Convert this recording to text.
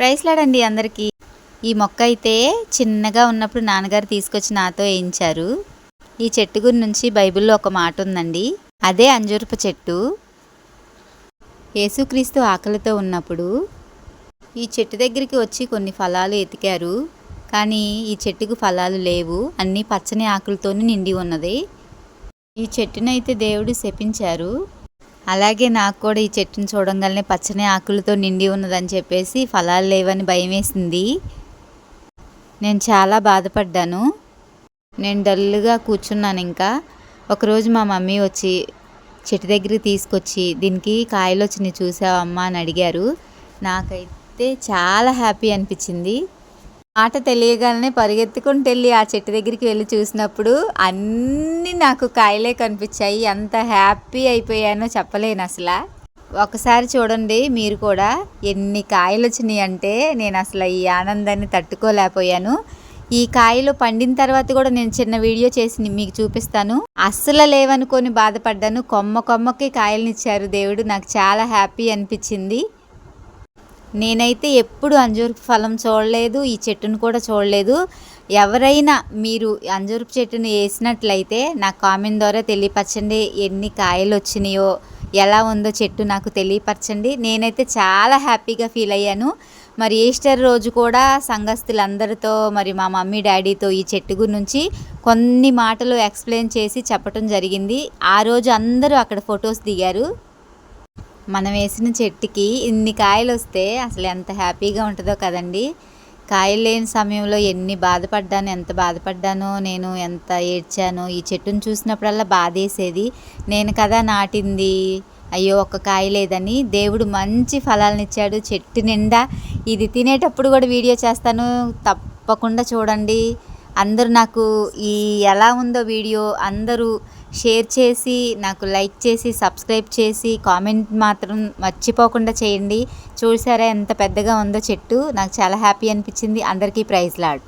Price లాడండి అందరికీ. ఈ మొక్క అయితే చిన్నగా ఉన్నప్పుడు నాన్నగారు తీసుకొచ్చి నాతో వేయించారు. ఈ చెట్టు గురించి బైబిల్లో ఒక మాట ఉందండి, అదే అంజూరపు చెట్టు. యేసుక్రీస్తు ఆకలితో ఉన్నప్పుడు ఈ చెట్టు దగ్గరికి వచ్చి కొన్ని ఫలాలు ఎతికారు, కానీ ఈ చెట్టుకు ఫలాలు లేవు, అన్నీ పచ్చని ఆకులతోనే నిండి ఉన్నది. ఈ చెట్టునైతే దేవుడు శపించారు. అలాగే నాకు కూడా ఈ చెట్టును చూడంగానే పచ్చని ఆకులతో నిండి ఉన్నదని చెప్పేసి ఫలాలు లేవని భయం వేసింది. నేను చాలా బాధపడ్డాను. నేను డల్గా కూర్చున్నాను. ఇంకా ఒకరోజు మా మమ్మీ వచ్చి చెట్టు దగ్గరికి తీసుకొచ్చి, దీనికి కాయలు వచ్చినాయి చూసావమ్మా అని అడిగారు. నాకైతే చాలా హ్యాపీ అనిపించింది. మాట తెలియగానే పరిగెత్తుకుంటూ వెళ్ళి ఆ చెట్టు దగ్గరికి వెళ్ళి చూసినప్పుడు అన్నీ నాకు కాయలే కనిపించాయి. ఎంత హ్యాపీ అయిపోయానో చెప్పలేను అసలు. ఒకసారి చూడండి మీరు కూడా, ఎన్ని కాయలు వచ్చినాయి అంటే నేను అసలు ఈ ఆనందాన్ని తట్టుకోలేకపోయాను. ఈ కాయలు పండిన తర్వాత కూడా నేను చిన్న వీడియో చేసి మీకు చూపిస్తాను. అస్సలు లేవనుకొని బాధపడ్డాను. కొమ్మకి కాయలనిచ్చారు దేవుడు. నాకు చాలా హ్యాపీ అనిపించింది. నేనైతే ఎప్పుడు అంజూరపు ఫలం చూడలేదు, ఈ చెట్టును కూడా చూడలేదు. ఎవరైనా మీరు అంజూరపు చెట్టును వేసినట్లయితే నాకు కామెంట్ ద్వారా తెలియపరచండి. ఎన్ని కాయలు వచ్చినాయో, ఎలా ఉందో చెట్టు నాకు తెలియపరచండి. నేనైతే చాలా హ్యాపీగా ఫీల్ అయ్యాను. మరి ఈస్టర్ రోజు కూడా సంఘస్థులందరితో, మరి మా మమ్మీ డాడీతో ఈ చెట్టు గురించి కొన్ని మాటలు ఎక్స్ప్లెయిన్ చేసి చెప్పటం జరిగింది. ఆ రోజు అందరూ అక్కడ ఫొటోస్ దిగారు. మనం వేసిన చెట్టుకి ఇన్ని కాయలు వస్తే అసలు ఎంత హ్యాపీగా ఉంటుందో కదండి. కాయలు లేని సమయంలో ఎంత బాధపడ్డానో, నేను ఎంత ఏడ్చానో. ఈ చెట్టును చూసినప్పుడల్లా బాధేసేది. నేను కదా నాటింది, అయ్యో ఒక్క కాయ లేదని. దేవుడు మంచి ఫలాలను ఇచ్చాడు చెట్టు నిండా. ఇది తినేటప్పుడు కూడా వీడియో చేస్తాను, తప్పకుండా చూడండి. అందరూ నాకు ఈ ఎలా ఉందో వీడియో అందరూ షేర్ చేసి, నాకు లైక్ చేసి, సబ్స్క్రైబ్ చేసి, కామెంట్ మాత్రం మర్చిపోకుండా చేయండి. చూసారా ఎంత పెద్దగా ఉందో చెట్టు. నాకు చాలా హ్యాపీ అనిపించింది. అందరికీ ప్రైజ్ లార్డ్.